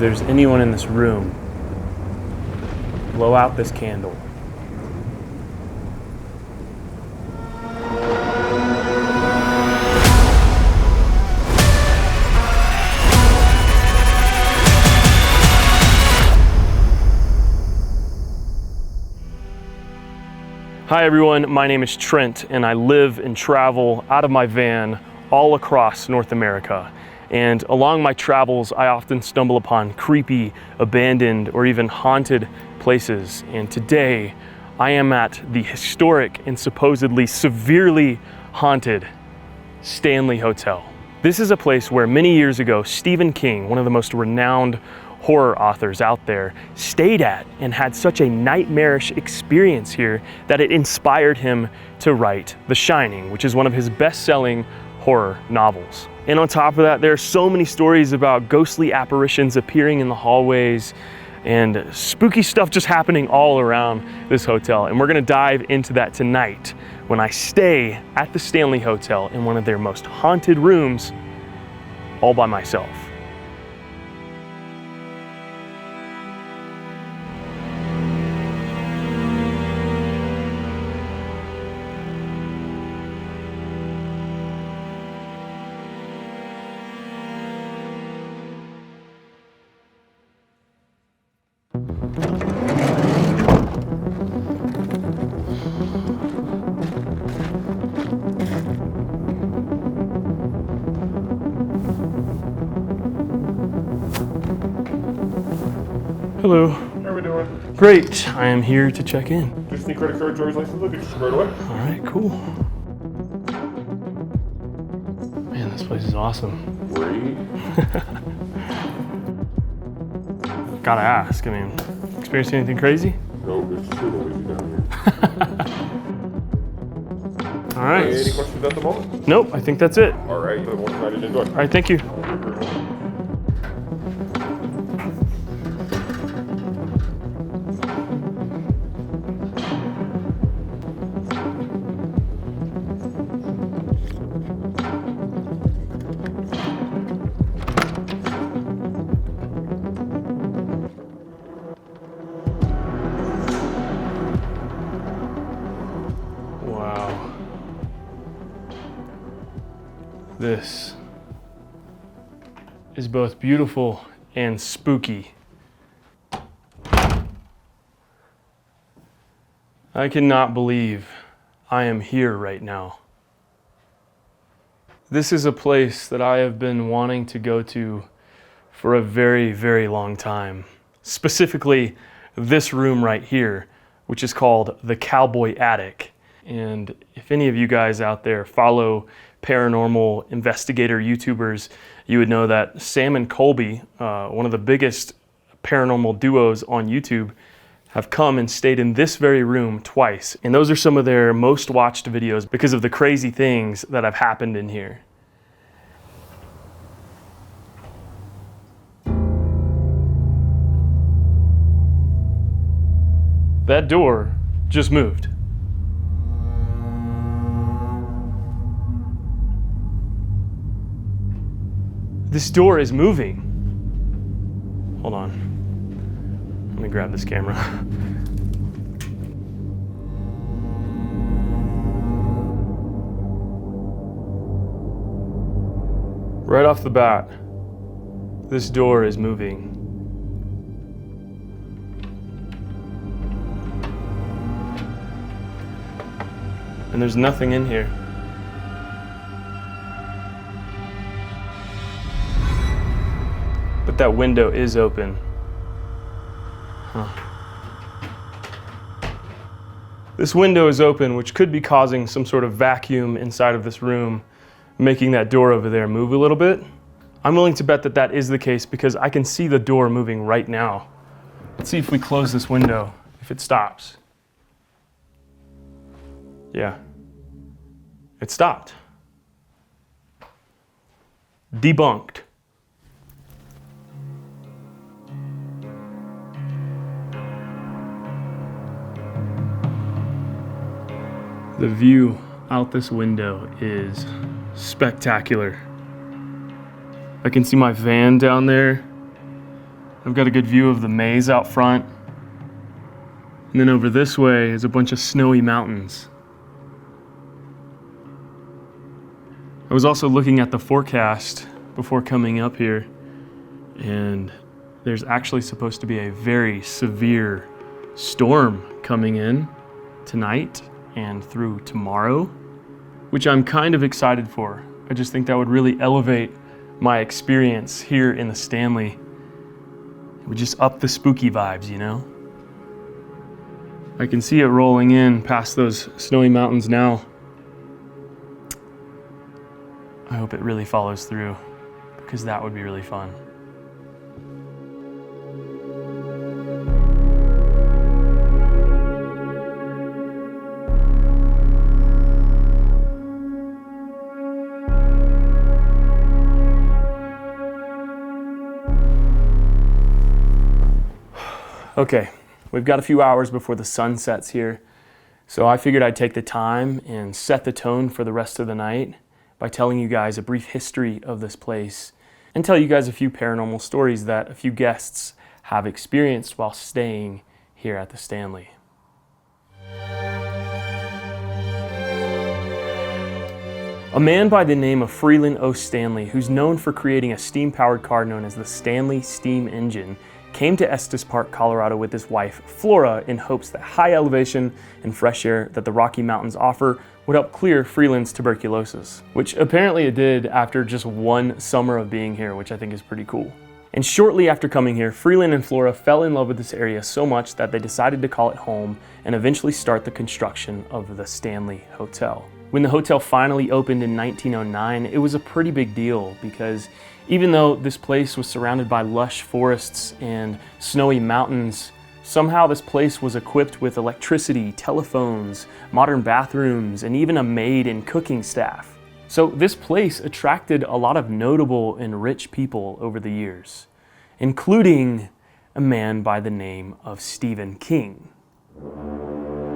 there's anyone in this room, blow out this candle. Hi everyone, my name is Trent and I live and travel out of my van all across North America. And along my travels, I often stumble upon creepy, abandoned, or even haunted places. And today, I am at the historic and supposedly severely haunted Stanley Hotel. This is a place where many years ago, Stephen King, one of the most renowned horror authors out there, stayed at and had such a nightmarish experience here that it inspired him to write The Shining, which is one of his best-selling horror novels. And on top of that, there are so many stories about ghostly apparitions appearing in the hallways and spooky stuff just happening all around this hotel. And we're gonna dive into that tonight when I stay at the Stanley Hotel in one of their most haunted rooms all by myself. Hello. How are we doing? Great, I am here to check in. Just need credit card, driver's license, look at you right away. All right, cool. Man, this place is awesome. Great. Gotta ask, I mean, experienced anything crazy? No, it's super noisy down here. All right. Any questions at the moment? Nope, I think that's it. All right, the one night and enjoy. All right, thank you. Wow. This is both beautiful and spooky. I cannot believe I am here right now. This is a place that I have been wanting to go to for a very, very long time. Specifically, this room right here, which is called the Cowboy Attic. And if any of you guys out there follow paranormal investigator YouTubers, you would know that Sam and Colby, one of the biggest paranormal duos on YouTube, have come and stayed in this very room twice. And those are some of their most watched videos because of the crazy things that have happened in here. That door just moved. This door is moving. Hold on. Let me grab this camera. Right off the bat, this door is moving. And there's nothing in here. But that window is open. Huh. This window is open, which could be causing some sort of vacuum inside of this room, making that door over there move a little bit. I'm willing to bet that that is the case because I can see the door moving right now. Let's see if we close this window, if it stops. Yeah, it stopped. Debunked. The view out this window is spectacular. I can see my van down there, I've got a good view of the maze out front. And then over this way is a bunch of snowy mountains. I was also looking at the forecast before coming up here, and there's actually supposed to be a very severe storm coming in tonight and through tomorrow, which I'm kind of excited for. I just think that would really elevate my experience here in the Stanley. It would just up the spooky vibes, you know? I can see it rolling in past those snowy mountains now. I hope it really follows through, because that would be really fun. Okay, we've got a few hours before the sun sets here, so I figured I'd take the time and set the tone for the rest of the night by telling you guys a brief history of this place and tell you guys a few paranormal stories that a few guests have experienced while staying here at the Stanley. A man by the name of Freeland O. Stanley, who's known for creating a steam-powered car known as the Stanley Steam Engine, came to Estes Park, Colorado with his wife, Flora, in hopes that high elevation and fresh air that the Rocky Mountains offer would help clear Freeland's tuberculosis, which apparently it did after just one summer of being here, which I think is pretty cool. And shortly after coming here, Freeland and Flora fell in love with this area so much that they decided to call it home and eventually start the construction of the Stanley Hotel. When the hotel finally opened in 1909, it was a pretty big deal because even though this place was surrounded by lush forests and snowy mountains, somehow this place was equipped with electricity, telephones, modern bathrooms, and even a maid and cooking staff. So this place attracted a lot of notable and rich people over the years, including a man by the name of Stephen King,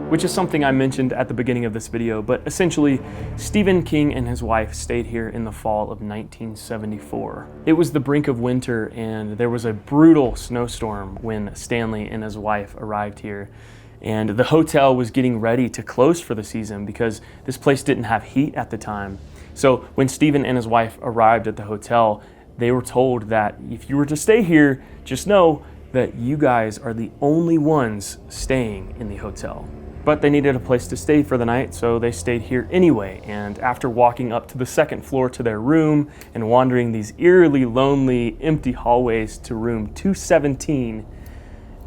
which is something I mentioned at the beginning of this video, but essentially, Stephen King and his wife stayed here in the fall of 1974. It was the brink of winter, and there was a brutal snowstorm when Stanley and his wife arrived here. And the hotel was getting ready to close for the season because this place didn't have heat at the time. So when Stephen and his wife arrived at the hotel, they were told that if you were to stay here, just know that you guys are the only ones staying in the hotel. But they needed a place to stay for the night, so they stayed here anyway. And after walking up to the second floor to their room and wandering these eerily lonely, empty hallways to room 217,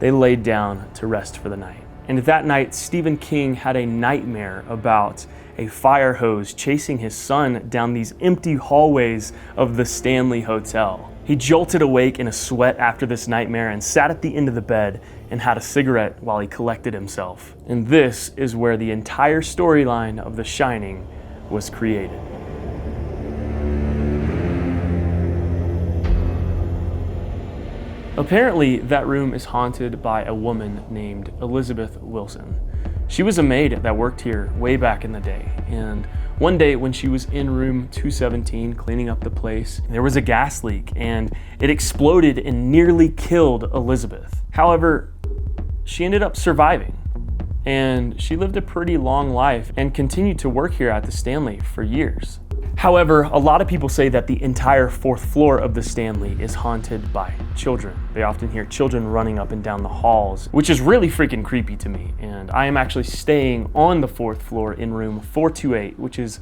they laid down to rest for the night. And that night, Stephen King had a nightmare about a fire hose chasing his son down these empty hallways of the Stanley Hotel. He jolted awake in a sweat after this nightmare and sat at the end of the bed and had a cigarette while he collected himself. And this is where the entire storyline of The Shining was created. Apparently, that room is haunted by a woman named Elizabeth Wilson. She was a maid that worked here way back in the day, and one day when she was in room 217 cleaning up the place, there was a gas leak and it exploded and nearly killed Elizabeth. However, she ended up surviving, and she lived a pretty long life and continued to work here at the Stanley for years. However, a lot of people say that the entire fourth floor of the Stanley is haunted by children. They often hear children running up and down the halls, which is really freaking creepy to me. And I am actually staying on the fourth floor in room 428, which is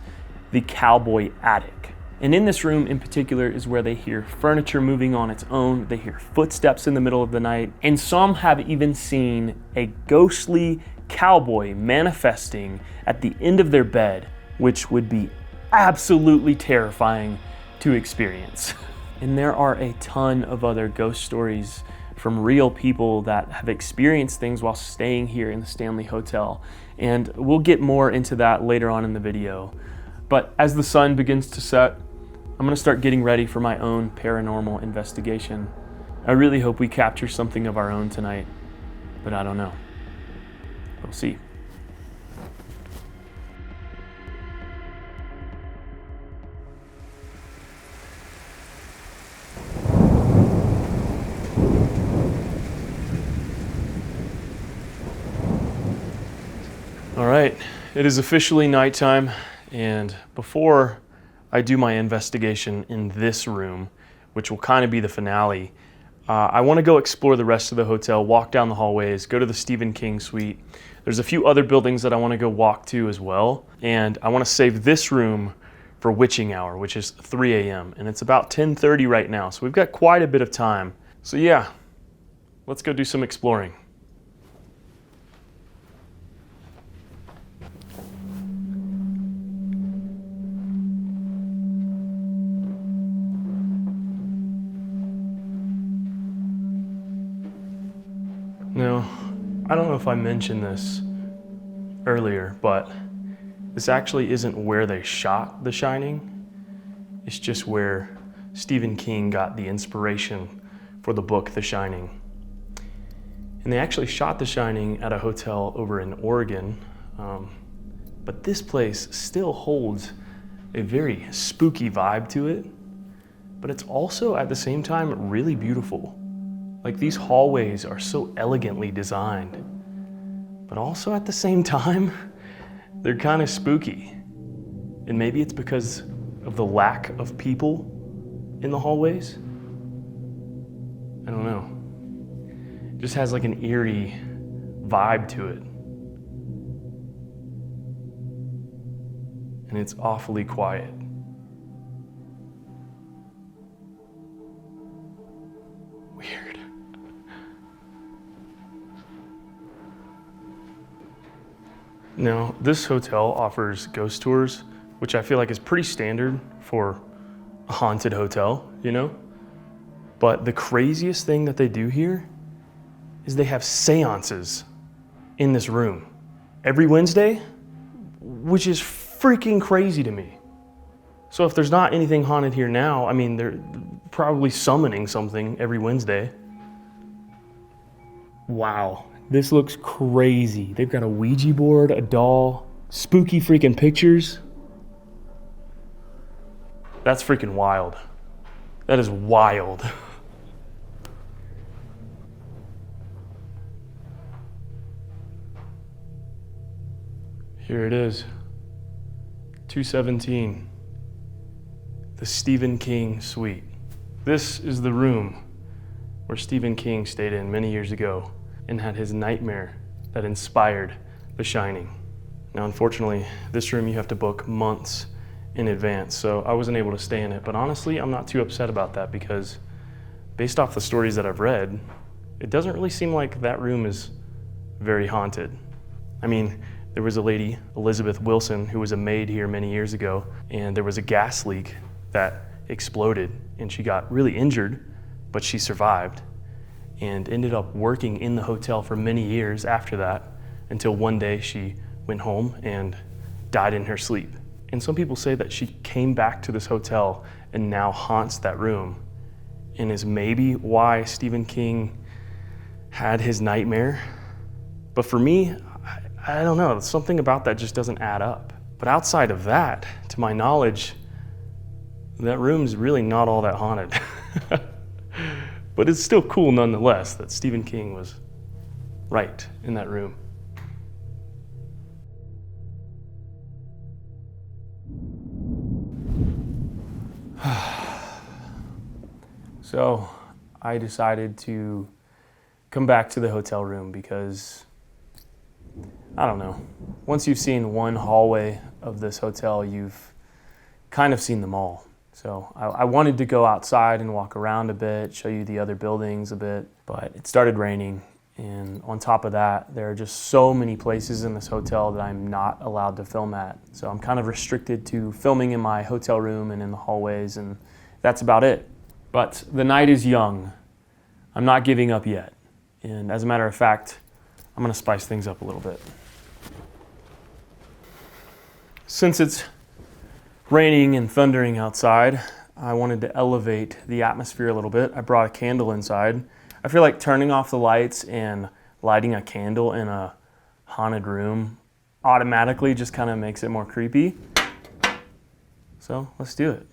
the cowboy attic. And in this room in particular is where they hear furniture moving on its own, they hear footsteps in the middle of the night, and some have even seen a ghostly cowboy manifesting at the end of their bed, which would be absolutely terrifying to experience. And there are a ton of other ghost stories from real people that have experienced things while staying here in the Stanley Hotel. And we'll get more into that later on in the video. But as the sun begins to set, I'm gonna start getting ready for my own paranormal investigation. I really hope we capture something of our own tonight, but I don't know. We'll see. It is officially nighttime, and before I do my investigation in this room, which will kind of be the finale, I want to go explore the rest of the hotel, walk down the hallways, go to the Stephen King suite. There's a few other buildings that I want to go walk to as well, and I want to save this room for witching hour, which is 3 a.m., and it's about 10:30 right now, so we've got quite a bit of time. So yeah, let's go do some exploring. Now, I don't know if I mentioned this earlier, but this actually isn't where they shot The Shining. It's just where Stephen King got the inspiration for the book The Shining. And they actually shot The Shining at a hotel over in Oregon, but this place still holds a very spooky vibe to it, but it's also at the same time really beautiful. Like, these hallways are so elegantly designed, but also at the same time, they're kind of spooky. And maybe it's because of the lack of people in the hallways. I don't know. It just has like an eerie vibe to it. And it's awfully quiet. Weird. Now, this hotel offers ghost tours, which I feel like is pretty standard for a haunted hotel, you know? But the craziest thing that they do here is they have seances in this room every Wednesday, which is freaking crazy to me. So if there's not anything haunted here now, I mean, they're probably summoning something every Wednesday. Wow. This looks crazy. They've got a Ouija board, a doll, spooky freaking pictures. That's freaking wild. That is wild. Here it is. 217. The Stephen King suite. This is the room where Stephen King stayed in many years ago and had his nightmare that inspired The Shining. Now, unfortunately, this room you have to book months in advance, so I wasn't able to stay in it. But honestly, I'm not too upset about that because based off the stories that I've read, it doesn't really seem like that room is very haunted. I mean, there was a lady, Elizabeth Wilson, who was a maid here many years ago, and there was a gas leak that exploded, and she got really injured, but she survived and ended up working in the hotel for many years after that, until one day she went home and died in her sleep. And some people say that she came back to this hotel and now haunts that room, and is maybe why Stephen King had his nightmare. But for me, I don't know, something about that just doesn't add up. But outside of that, to my knowledge, that room's really not all that haunted. But it's still cool nonetheless that Stephen King was right in that room. So I decided to come back to the hotel room because, I don't know, once you've seen one hallway of this hotel, you've kind of seen them all. So I wanted to go outside and walk around a bit, show you the other buildings a bit, but it started raining. And on top of that, there are just so many places in this hotel that I'm not allowed to film at. So I'm kind of restricted to filming in my hotel room and in the hallways, and that's about it. But the night is young. I'm not giving up yet. And as a matter of fact, I'm gonna spice things up a little bit. Since it's raining and thundering outside, I wanted to elevate the atmosphere a little bit. I brought a candle inside. I feel like turning off the lights and lighting a candle in a haunted room automatically just kind of makes it more creepy. So let's do it.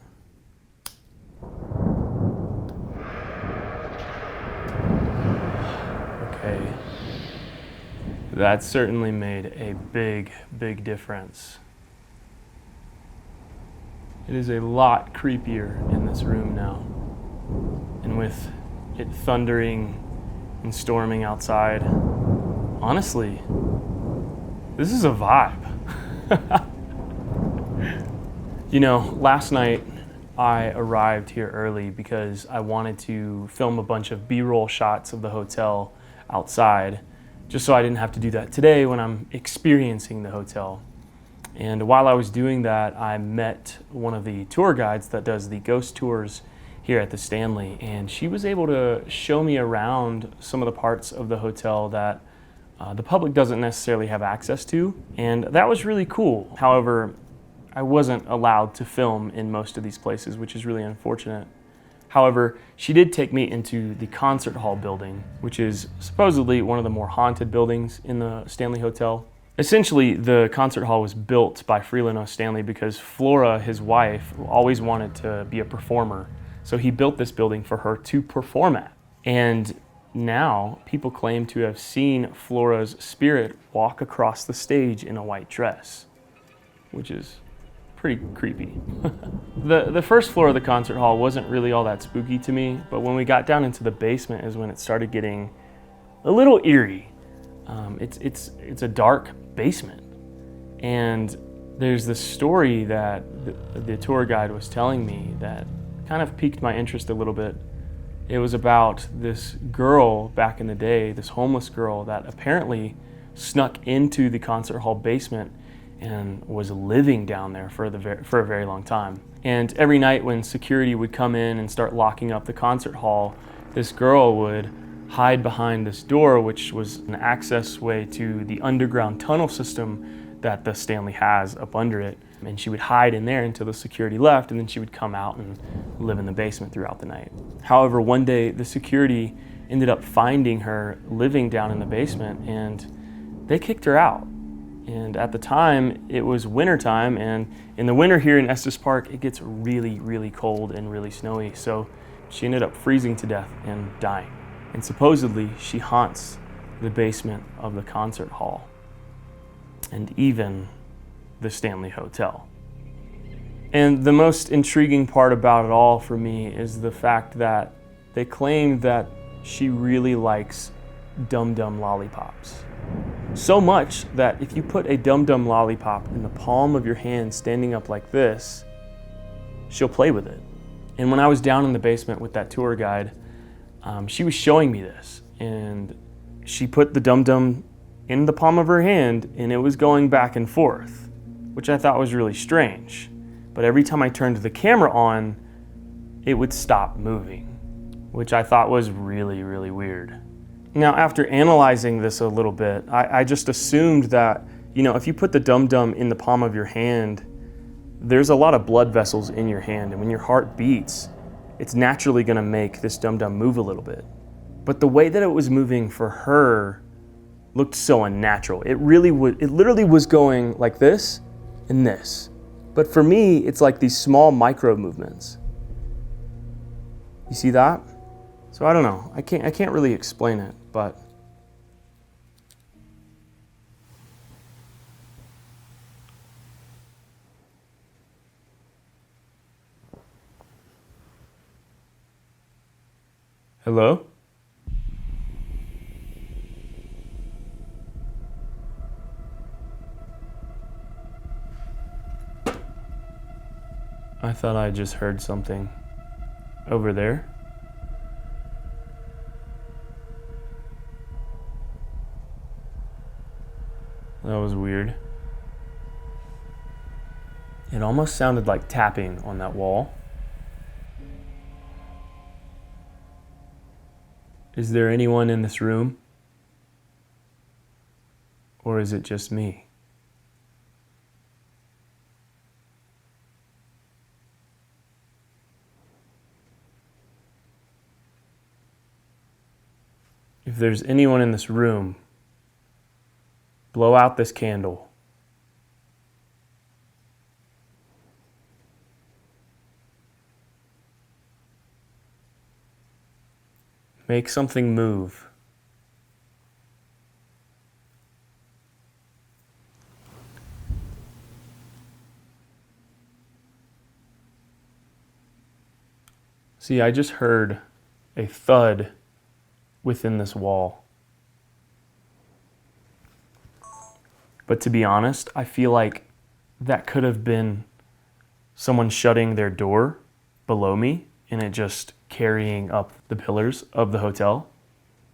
Okay. That certainly made a big, big difference. It is a lot creepier in this room now. And with it thundering and storming outside, honestly, this is a vibe. You know, last night I arrived here early because I wanted to film a bunch of B-roll shots of the hotel outside, just so I didn't have to do that today when I'm experiencing the hotel. And while I was doing that, I met one of the tour guides that does the ghost tours here at the Stanley, and she was able to show me around some of the parts of the hotel that the public doesn't necessarily have access to, and that was really cool. However, I wasn't allowed to film in most of these places, which is really unfortunate. However, she did take me into the concert hall building, which is supposedly one of the more haunted buildings in the Stanley Hotel. Essentially, the concert hall was built by Freeland Stanley because Flora, his wife, always wanted to be a performer. So he built this building for her to perform at. And now people claim to have seen Flora's spirit walk across the stage in a white dress, which is pretty creepy. The first floor of the concert hall wasn't really all that spooky to me, but when we got down into the basement is when it started getting a little eerie. It's a dark basement, and there's this story that the tour guide was telling me that kind of piqued my interest a little bit. It was about this girl back in the day, this homeless girl that apparently snuck into the concert hall basement and was living down there for a very long time. And every night when security would come in and start locking up the concert hall, this girl would hide behind this door, which was an access way to the underground tunnel system that the Stanley has up under it. And she would hide in there until the security left, and then she would come out and live in the basement throughout the night. However, one day the security ended up finding her living down in the basement, and they kicked her out. And at the time, it was wintertime, and in the winter here in Estes Park, it gets really, really cold and really snowy. So she ended up freezing to death and dying. And supposedly, she haunts the basement of the concert hall and even the Stanley Hotel. And the most intriguing part about it all for me is the fact that they claim that she really likes Dum Dum lollipops. So much that if you put a Dum Dum lollipop in the palm of your hand standing up like this, she'll play with it. And when I was down in the basement with that tour guide, she was showing me this, and she put the Dum Dum in the palm of her hand, and it was going back and forth, which I thought was really strange. But every time I turned the camera on, it would stop moving, which I thought was really, really weird. Now, after analyzing this a little bit, I just assumed that, you know, if you put the Dum Dum in the palm of your hand, there's a lot of blood vessels in your hand, and when your heart beats, it's naturally gonna make this Dum Dum move a little bit. But the way that it was moving for her looked so unnatural. It literally was going like this and this. But for me, it's like these small micro movements. You see that? So I don't know. I can't really explain it, but hello? I thought I just heard something over there. That was weird. It almost sounded like tapping on that wall. Is there anyone in this room? Or is it just me? If there's anyone in this room, blow out this candle. Make something move. See, I just heard a thud within this wall. But to be honest, I feel like that could have been someone shutting their door below me and it just carrying up the pillars of the hotel,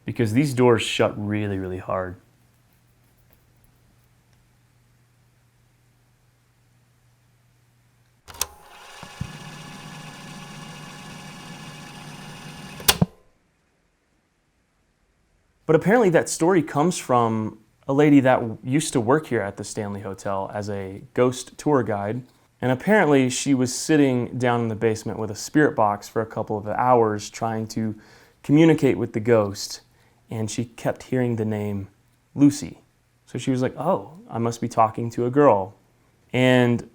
because these doors shut really, really hard. But apparently that story comes from a lady that used to work here at the Stanley Hotel as a ghost tour guide. And apparently she was sitting down in the basement with a spirit box for a couple of hours trying to communicate with the ghost. And she kept hearing the name Lucy. So she was like, oh, I must be talking to a girl. And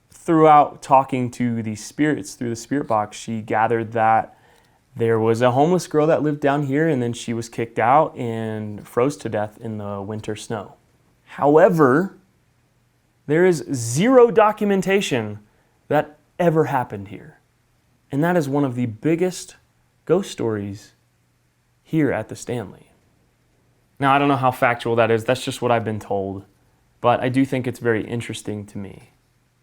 throughout talking to these spirits through the spirit box, she gathered that there was a homeless girl that lived down here, and then she was kicked out and froze to death in the winter snow. However, there is zero documentation that ever happened here. And that is one of the biggest ghost stories here at the Stanley. Now, I don't know how factual that is. That's just what I've been told. But I do think it's very interesting to me.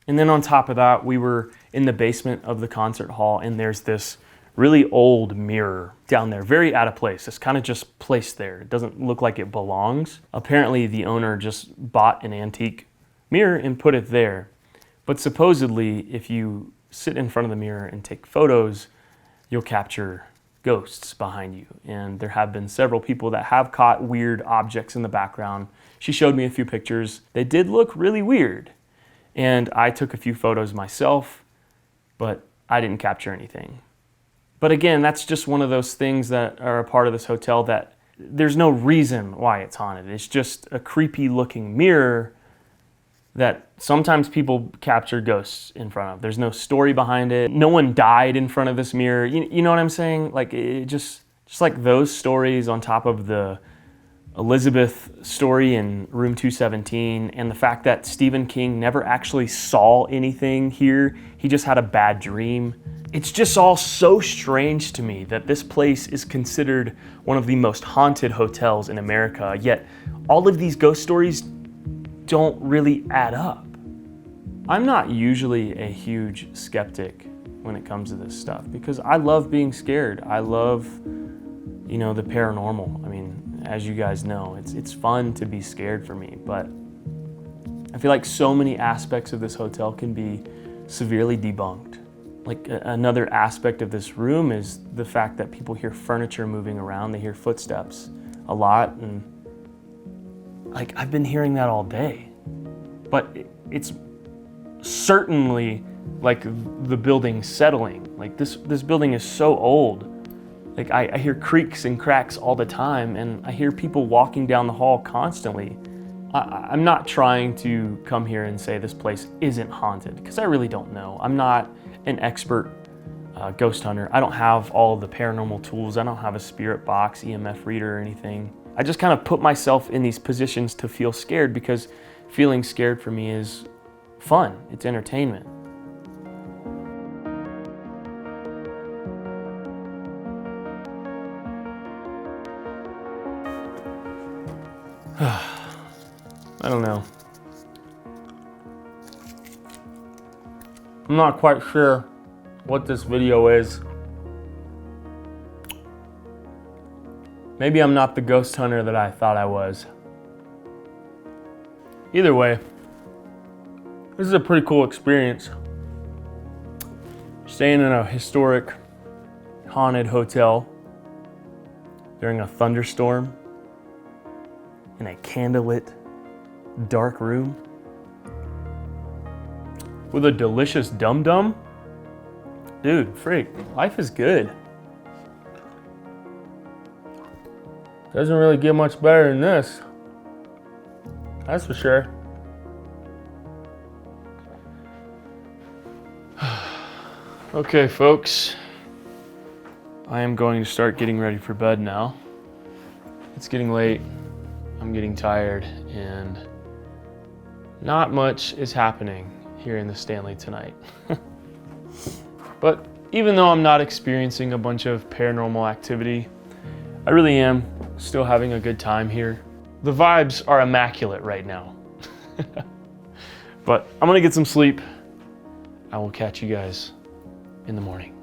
And then on top of that, we were in the basement of the concert hall, and there's this really old mirror down there, very out of place. It's kind of just placed there. It doesn't look like it belongs. Apparently, the owner just bought an antique mirror and put it there. But supposedly, if you sit in front of the mirror and take photos, you'll capture ghosts behind you. And there have been several people that have caught weird objects in the background. She showed me a few pictures. They did look really weird. And I took a few photos myself, but I didn't capture anything. But again, that's just one of those things that are a part of this hotel that there's no reason why it's haunted. It's just a creepy looking mirror that sometimes people capture ghosts in front of. There's no story behind it. No one died in front of this mirror. You know what I'm saying? Like, it just like those stories on top of the Elizabeth story in room 217, and the fact that Stephen King never actually saw anything here. He just had a bad dream. It's just all so strange to me that this place is considered one of the most haunted hotels in America, yet all of these ghost stories don't really add up. I'm not usually a huge skeptic when it comes to this stuff because I love being scared. I love, the paranormal. I mean, as you guys know, it's fun to be scared for me, but I feel like so many aspects of this hotel can be severely debunked. Like another aspect of this room is the fact that people hear furniture moving around. They hear footsteps a lot, and like I've been hearing that all day. But it's certainly like the building settling. Like this building is so old. Like I hear creaks and cracks all the time, and I hear people walking down the hall constantly. I'm not trying to come here and say this place isn't haunted, because I really don't know. I'm not an expert ghost hunter. I don't have all the paranormal tools. I don't have a spirit box, EMF reader or anything. I just kind of put myself in these positions to feel scared, because feeling scared for me is fun. It's entertainment. I don't know. I'm not quite sure what this video is. Maybe I'm not the ghost hunter that I thought I was. Either way, this is a pretty cool experience. Staying in a historic, haunted hotel during a thunderstorm in a candlelit, dark room with a delicious dum-dum. Dude, freak, life is good. Doesn't really get much better than this. That's for sure. Okay, folks. I am going to start getting ready for bed now. It's getting late. I'm getting tired, and not much is happening here in the Stanley tonight. But even though I'm not experiencing a bunch of paranormal activity, I really am still having a good time here. The vibes are immaculate right now. But I'm gonna get some sleep. I will catch you guys in the morning.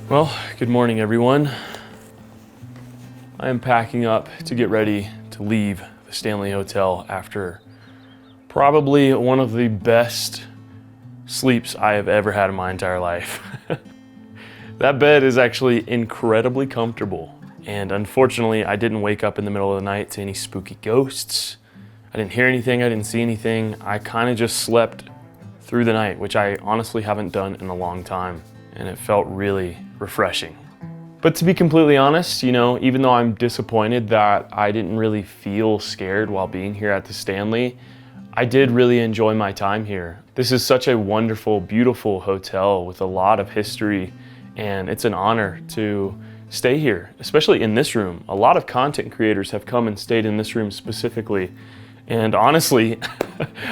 Well, good morning, everyone. I am packing up to get ready to leave the Stanley Hotel after probably one of the best sleeps I have ever had in my entire life. That bed is actually incredibly comfortable. And unfortunately, I didn't wake up in the middle of the night to any spooky ghosts. I didn't hear anything, I didn't see anything. I kind of just slept through the night, which I honestly haven't done in a long time. And it felt really refreshing. But to be completely honest, you know, even though I'm disappointed that I didn't really feel scared while being here at the Stanley, I did really enjoy my time here. This is such a wonderful, beautiful hotel with a lot of history, and it's an honor to stay here, especially in this room. A lot of content creators have come and stayed in this room specifically. And honestly,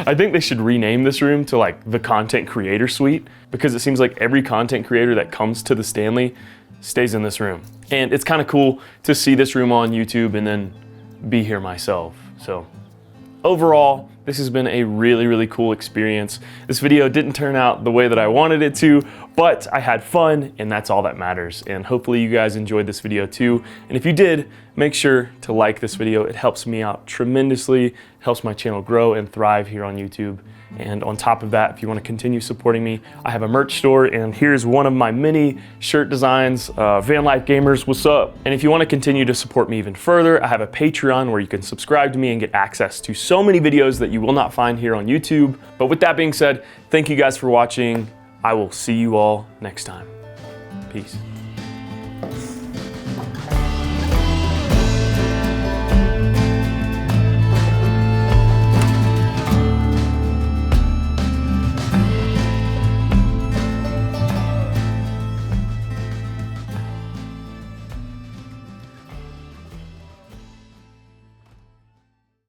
I think they should rename this room to like the Content Creator Suite, because it seems like every content creator that comes to the Stanley stays in this room. And it's kind of cool to see this room on YouTube and then be here myself. So overall, this has been a really, really cool experience. This video didn't turn out the way that I wanted it to, but I had fun, and that's all that matters. And hopefully you guys enjoyed this video too. And if you did, make sure to like this video. It helps me out tremendously, helps my channel grow and thrive here on YouTube. And on top of that, if you want to continue supporting me, I have a merch store, and here's one of my many shirt designs. Vanlife Gamers, what's up? And if you want to continue to support me even further, I have a Patreon where you can subscribe to me and get access to so many videos that you will not find here on YouTube. But with that being said, thank you guys for watching. I will see you all next time. Peace.